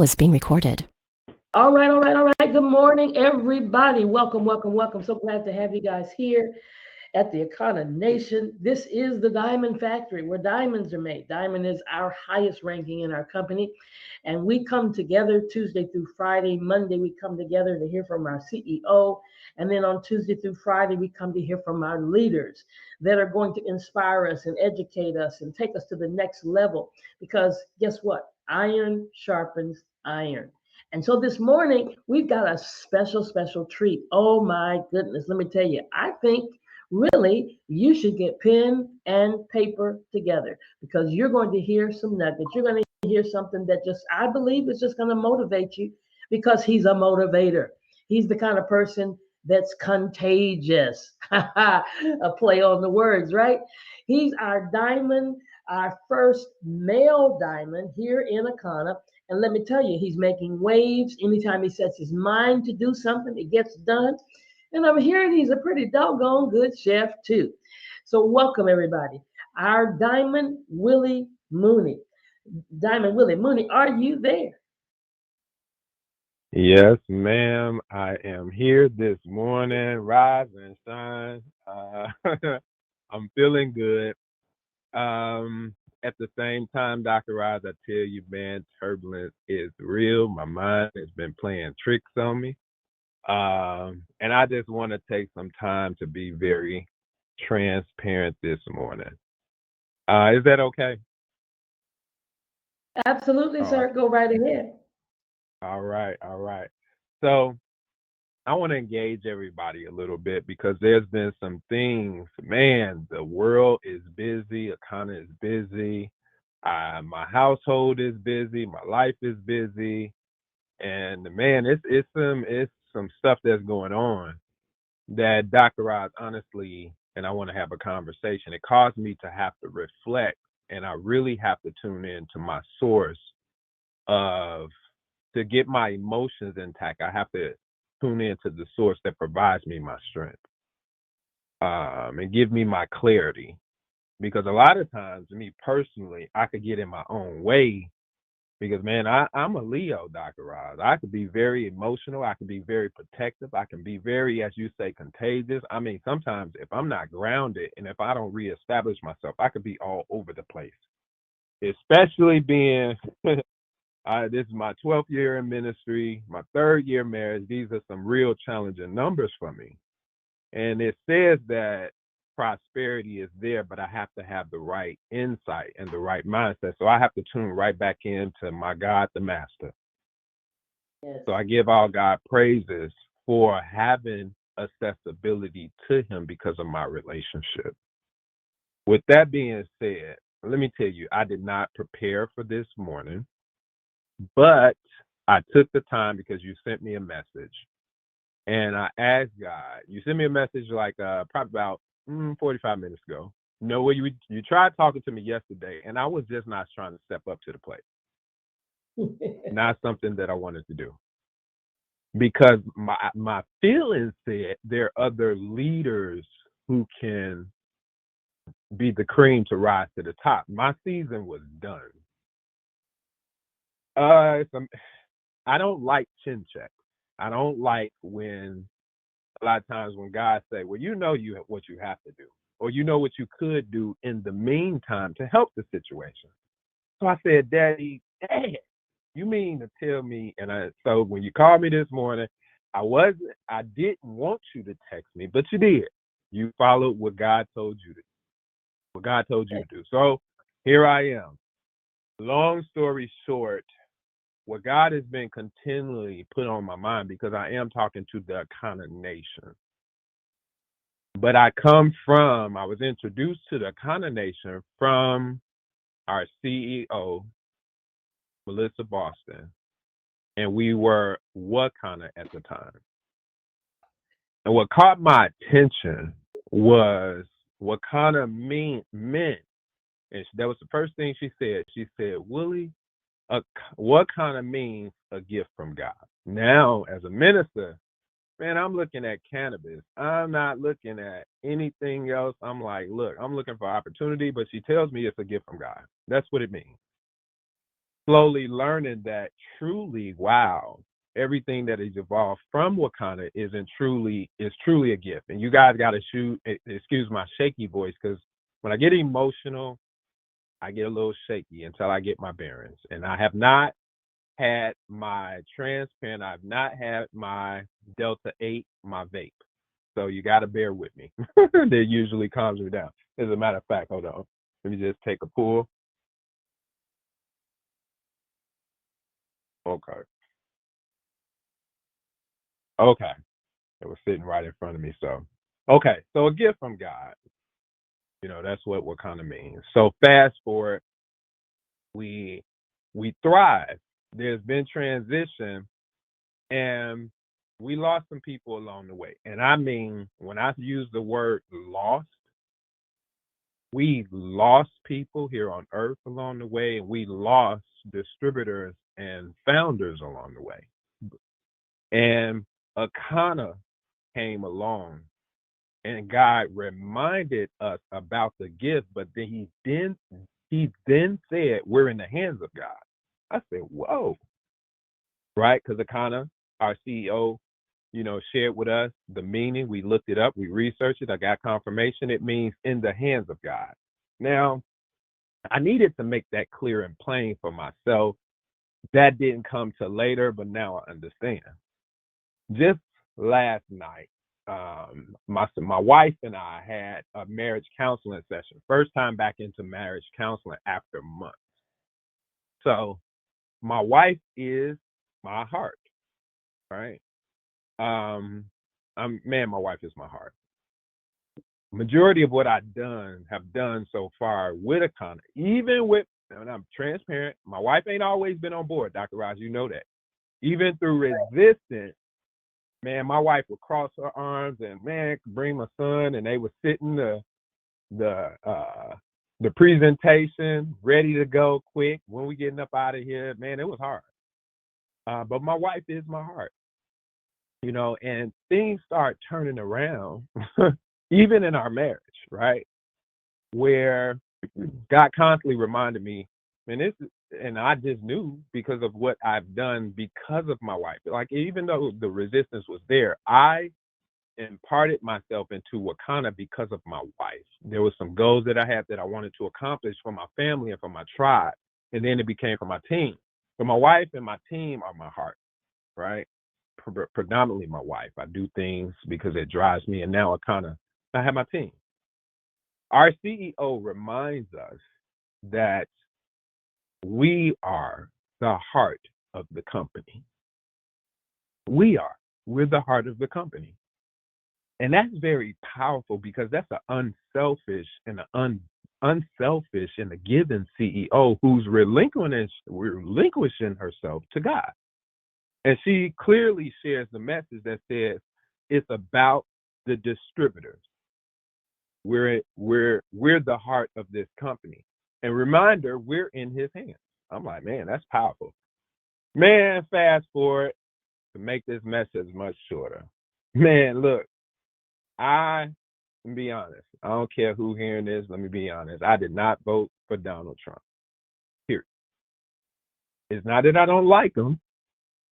is being recorded. All right, all right, all right. Good morning, everybody. Welcome, welcome, welcome. So glad to have you guys here at the Akana Nation. This is the Diamond Factory where diamonds are made. Diamond is our highest ranking in our company. And we come together Tuesday through Friday. Monday, we come together to hear from our CEO. And then on Tuesday through Friday, we come to hear from our leaders that are going to inspire us and educate us and take us to the next level. Because guess what? Iron sharpens iron. And so this morning, we've got a special, special treat. Oh my goodness. Let me tell you, I think really you should get pen and paper together because you're going to hear some nuggets. You're going to hear something that just, I believe, is just going to motivate you because he's a motivator. He's the kind of person that's contagious. A play on the words, right? He's our diamond, our first male diamond here in Akana. And let me tell you, he's making waves. Anytime he sets his mind to do something, it gets done. And I'm hearing he's a pretty doggone good chef, too. So, welcome, everybody. Our Diamond Willie Mooney. Diamond Willie Mooney, are you there? Yes, ma'am. I am here this morning, rise and shine. I'm feeling good. At the same time, Dr. Rise, I tell you, man, turbulence is real. My mind has been playing tricks on me. And I just want to take some time to be very transparent this morning. Is that okay? Absolutely, Oh, sir. Go right ahead. all right, all right. So I want to engage everybody a little bit because there's been some things, man, the world is busy, Akana is busy, my household is busy, my life is busy, and man, it's some stuff that's going on that Dr. Oz honestly, and I want to have a conversation. It caused me to have to reflect, and I really have to tune in to my source of to get my emotions intact. I have to tune into the source that provides me my strength, and give me my clarity. Because a lot of times, me personally, I could get in my own way. Because man, I'm a Leo, Dr. Roz. I could be very emotional. I can be very protective. I can be very, as you say, contagious. I mean, sometimes if I'm not grounded and if I don't reestablish myself, I could be all over the place. Especially being this is my 12th year in ministry, my third year marriage. These are some real challenging numbers for me. And it says that prosperity is there, but I have to have the right insight and the right mindset. So I have to tune right back into my God, the Master. Yes. So I give all God praises for having accessibility to Him because of my relationship. With that being said, let me tell you, I did not prepare for this morning, but I took the time because you sent me a message. And I asked God, you sent me a message like probably about 45 minutes ago. No way, you tried talking to me yesterday, and I was just not trying to step up to the plate. Not something that I wanted to do because my feelings said there are other leaders who can be the cream to rise to the top. My season was done. I don't like chin checks. I don't like when a lot of times when God say, "Well, you know what you have to do, or you know what you could do in the meantime to help the situation." So I said, Dad, you mean to tell me?" So when you called me this morning, I didn't want you to text me, but you did. You followed what God told you to do. So here I am. Long story short, what God has been continually put on my mind because I am talking to the Akana nation. But I was introduced to the Akana nation from our CEO, Melissa Boston, and we were Wakana at the time. And what caught my attention was Wakana meant, and that was the first thing she said. She said, Willie, Wakana means a gift from God. Now, as a minister, man, I'm looking at cannabis. I'm not looking at anything else. I'm like, look, I'm looking for opportunity, but she tells me it's a gift from God. That's what it means. slowly learning that truly, wow, everything that is evolved from Wakanda is truly a gift. And you guys got to excuse my shaky voice, because when I get emotional, I get a little shaky until I get my bearings. And I have not had my transparent, I've not had my Delta 8, my vape. So you got to bear with me. That usually calms me down. As a matter of fact, hold on. Let me just take a pull. Okay. Okay. It was sitting right in front of me. So, okay. So a gift from God. That's what kind of means. So fast forward, we we thrive. There's been transition, and we lost some people along the way. And I mean, when I use the word lost, we lost people here on earth along the way, and we lost distributors and founders along the way. And Akana came along, and God reminded us about the gift, but then he then said, we're in the hands of God. I said, whoa, right? Because Akana, our CEO, shared with us the meaning. We looked it up, we researched it, I got confirmation. It means in the hands of God. Now, I needed to make that clear and plain for myself. That didn't come till later, but now I understand. Just last night, my wife and I had a marriage counseling session. First time back into marriage counseling after months. So my wife is my heart, right? My wife is my heart. Majority of what have done so far with Akana, even with, and I'm transparent, my wife ain't always been on board, Dr. Raj, you know that. Even through resistance, man, my wife would cross her arms and man, bring my son, and they would sit in the presentation, ready to go quick. When we getting up out of here, man, it was hard. But my wife is my heart, and things start turning around, even in our marriage, right? Where God constantly reminded me, and I just knew because of what I've done because of my wife. Like, even though the resistance was there, I imparted myself into Wakanda because of my wife. There were some goals that I had that I wanted to accomplish for my family and for my tribe, and then it became for my team. But my wife and my team are my heart, right? Predominantly my wife. I do things because it drives me, and now I have my team. Our CEO reminds us that we are the heart of the company. We are. We're the heart of the company. And that's very powerful because that's an unselfish and a given CEO who's relinquishing herself to God. And she clearly shares the message that says it's about the distributors. We're the heart of this company. And reminder, we're in his hands. I'm like, man, that's powerful. Man, fast forward to make this message much shorter. Man, look, let me be honest. I don't care who hearing this. Let me be honest. I did not vote for Donald Trump. Period. It's not that I don't like him.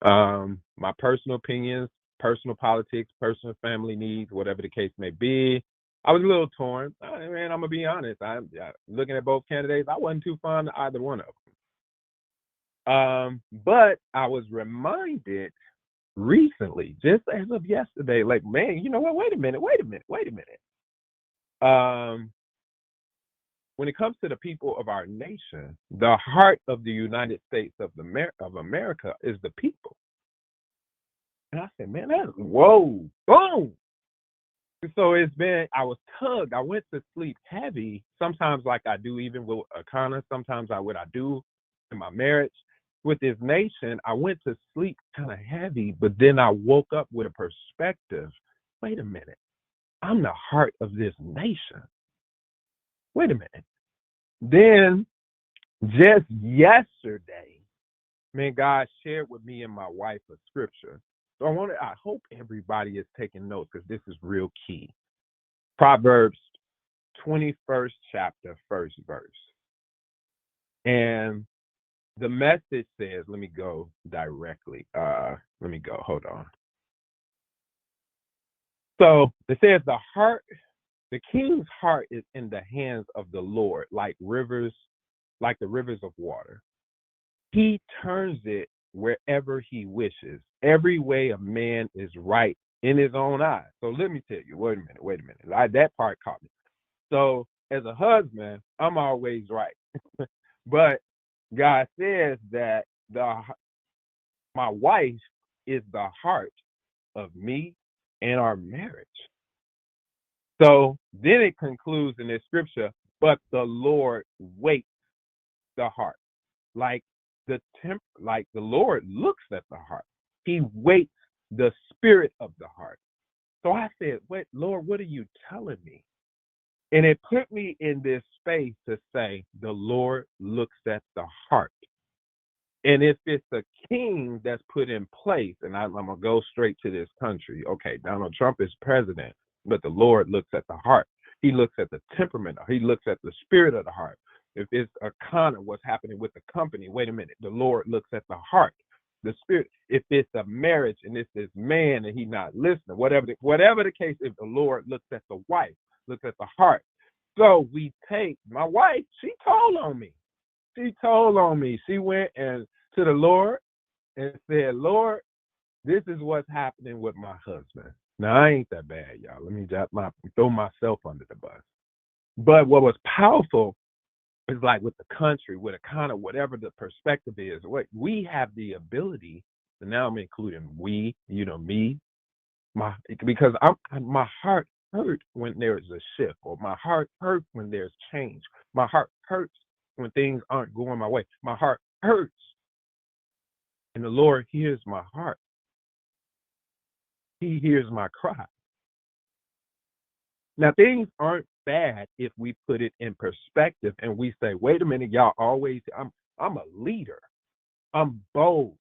My personal opinions, personal politics, personal family needs, whatever the case may be. I was a little torn. Man, I'm gonna be honest. I'm looking at both candidates. I wasn't too fond of either one of them. But I was reminded recently, just as of yesterday, like, man, you know what? Wait a minute. When it comes to the people of our nation, the heart of the United States of America is the people. And I said, man, that's whoa, boom. So I was tugged. I went to sleep heavy, sometimes like I do even with Akana, sometimes what I do in my marriage. With this nation, I went to sleep kind of heavy, but then I woke up with a perspective. Wait a minute. I'm the heart of this nation. Wait a minute. Then just yesterday, man, God shared with me and my wife a scripture. So I hope everybody is taking notes because this is real key. Proverbs 21st chapter, first verse. And The message says, let me go directly. Let me go. Hold on. So it says the king's heart is in the hands of the Lord, like the rivers of water. He turns it wherever he wishes. Every way a man is right in his own eyes. So let me tell you, wait a minute. That part caught me. So as a husband, I'm always right. But God says that my wife is the heart of me and our marriage. So then it concludes in this scripture, but the Lord waits the heart. Like like the Lord looks at the heart. He waits the spirit of the heart. So I said, wait, Lord, what are you telling me? And it put me in this space to say, the Lord looks at the heart. And if it's a king that's put in place, and I'm going to go straight to this country. Okay, Donald Trump is president, but the Lord looks at the heart. He looks at the temperament. He looks at the spirit of the heart. If it's a con of what's happening with the company, wait a minute, the Lord looks at the heart, the spirit. If it's a marriage and it's this man and he's not listening, whatever the case, if the Lord looks at the wife, looks at the heart. So we take my wife, she told on me. She went and to the Lord and said, Lord, this is what's happening with my husband. Now, I ain't that bad, y'all. Let me just throw myself under the bus. But what was powerful is like with the country, with a kind of whatever the perspective is, what we have the ability, and now I'm including we, me, because my heart hurt when there's a shift, or my heart hurt when there's change. My heart hurts when things aren't going my way. My heart hurts. And the Lord hears my heart. He hears my cry. Now, things aren't bad if we put it in perspective and we say, wait a minute, y'all I'm a leader. I'm bold.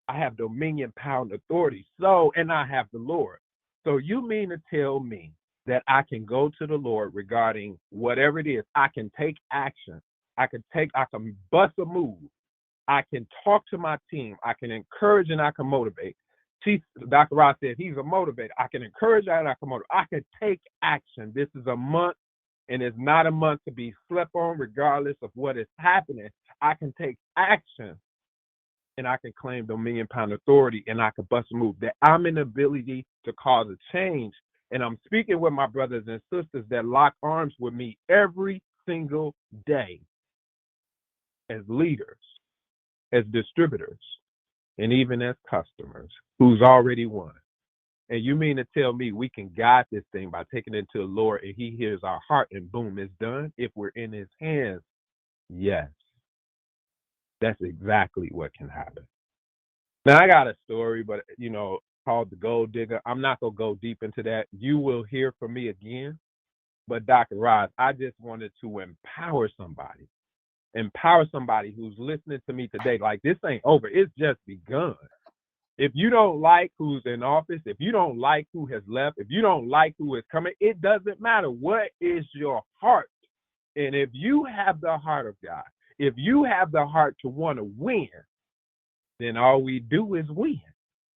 I have dominion, power, and authority. So, and I have the Lord. So you mean to tell me that I can go to the Lord regarding whatever it is? I can take action. I can bust a move. I can talk to my team. I can encourage and I can motivate. Dr. Ross said he's a motivator. I can encourage and I can motivate. I can take action. This is a month, and it's not a month to be slept on regardless of what is happening. I can take action, and I can claim dominion, power, authority, and I can bust a move. That I'm in the ability to cause a change. And I'm speaking with my brothers and sisters that lock arms with me every single day as leaders, as distributors, and even as customers who's already won. And you mean to tell me we can guide this thing by taking it to the Lord and he hears our heart and boom, it's done? If we're in his hands, yes. That's exactly what can happen. Now, I got a story, but, called The Gold Digger. I'm not going to go deep into that. You will hear from me again. But Dr. Ross, I just wanted to empower somebody who's listening to me today. Like, this ain't over. It's just begun. If you don't like who's in office, if you don't like who has left, if you don't like who is coming, it doesn't matter. What is your heart? And if you have the heart of God, if you have the heart to want to win, then all we do is win,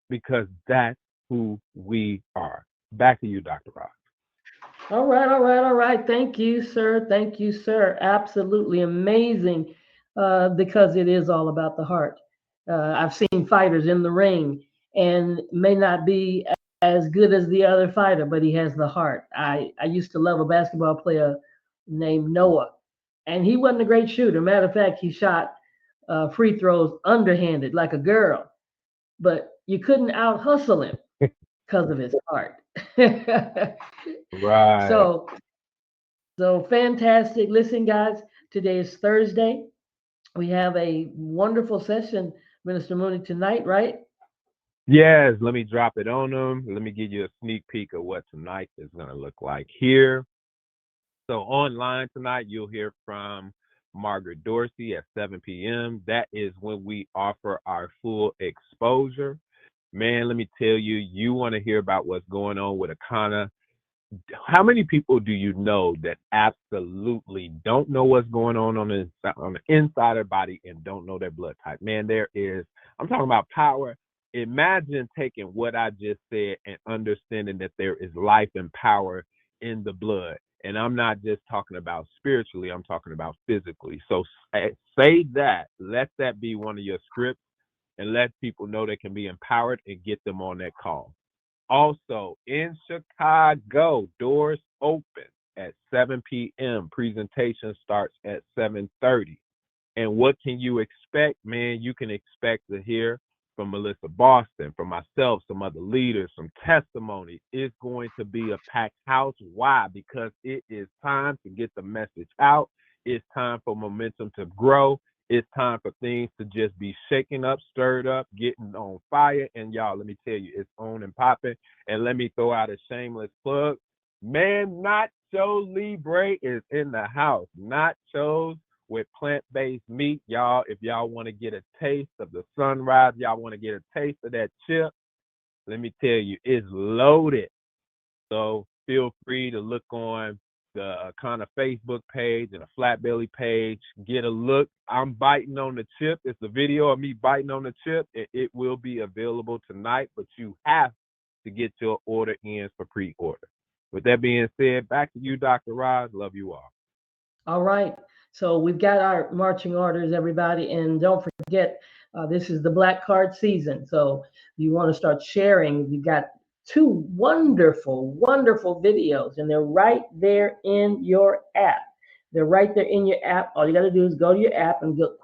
because that's who we are. Back to you, Dr. Ross. All right, all right, all right. Thank you, sir. Thank you, sir. Absolutely amazing, because it is all about the heart. I've seen fighters in the ring and may not be as good as the other fighter, but he has the heart. I used to love a basketball player named Noah, and he wasn't a great shooter. Matter of fact, he shot free throws underhanded like a girl, but you couldn't out hustle him because of his heart. Right. so so fantastic. Listen, guys, today is Thursday. We have a wonderful session, Minister Mooney, tonight, right? Yes, let me drop it on them. Let me give you a sneak peek of what tonight is going to look like here. So online tonight, you'll hear from Margaret Dorsey at 7 p.m. That is when we offer our full exposure. Man, let me tell you, you want to hear about what's going on with Akana. How many people do you know that absolutely don't know what's going on the inside of their body and don't know their blood type? Man, there is. I'm talking about power. Imagine taking what I just said and understanding that there is life and power in the blood. And I'm not just talking about spiritually, I'm talking about physically. So say that, let that be one of your scripts, and let people know they can be empowered and get them on that call. Also, in Chicago, doors open at 7 p.m. Presentation starts at 7:30. And what can you expect, man? You can expect to hear from Melissa Boston, from myself, some other leaders, some testimony. It's going to be a packed house. Why? Because it is time to get the message out. It's time for momentum to grow. It's time for things to just be shaken up, stirred up, getting on fire. And y'all, let me tell you, it's on and popping. And let me throw out a shameless plug. Man, Nacho Libre is in the house. Nachos with plant-based meat, y'all. If y'all want to get a taste of the sunrise, y'all want to get a taste of that chip, let me tell you, it's loaded. So feel free to look on the kind of Facebook page and a Flat Belly page. Get a look. I'm biting on the chip. It's a video of me biting on the chip. It will be available tonight, but you have to get your order in for pre-order. With that being said, back to you, Dr. Roz. Love you all. All right. So we've got our marching orders, everybody. And don't forget, this is the Black Card season. So you want to start sharing. We've got two wonderful, wonderful videos, and they're right there in your app. They're right there in your app. All you got to do is go to your app and go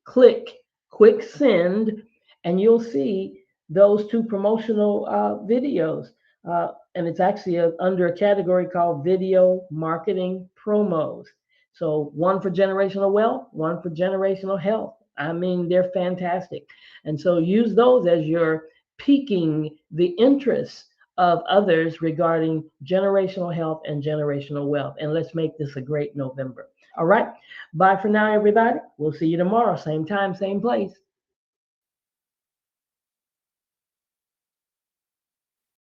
click quick send, and you'll see those two promotional videos. And it's actually under a category called video marketing promos. So one for generational wealth, one for generational health. I mean, they're fantastic. And so use those as you're piquing the interest of others regarding generational health and generational wealth. And let's make this a great November. All right. Bye for now, everybody. We'll see you tomorrow, same time, same place.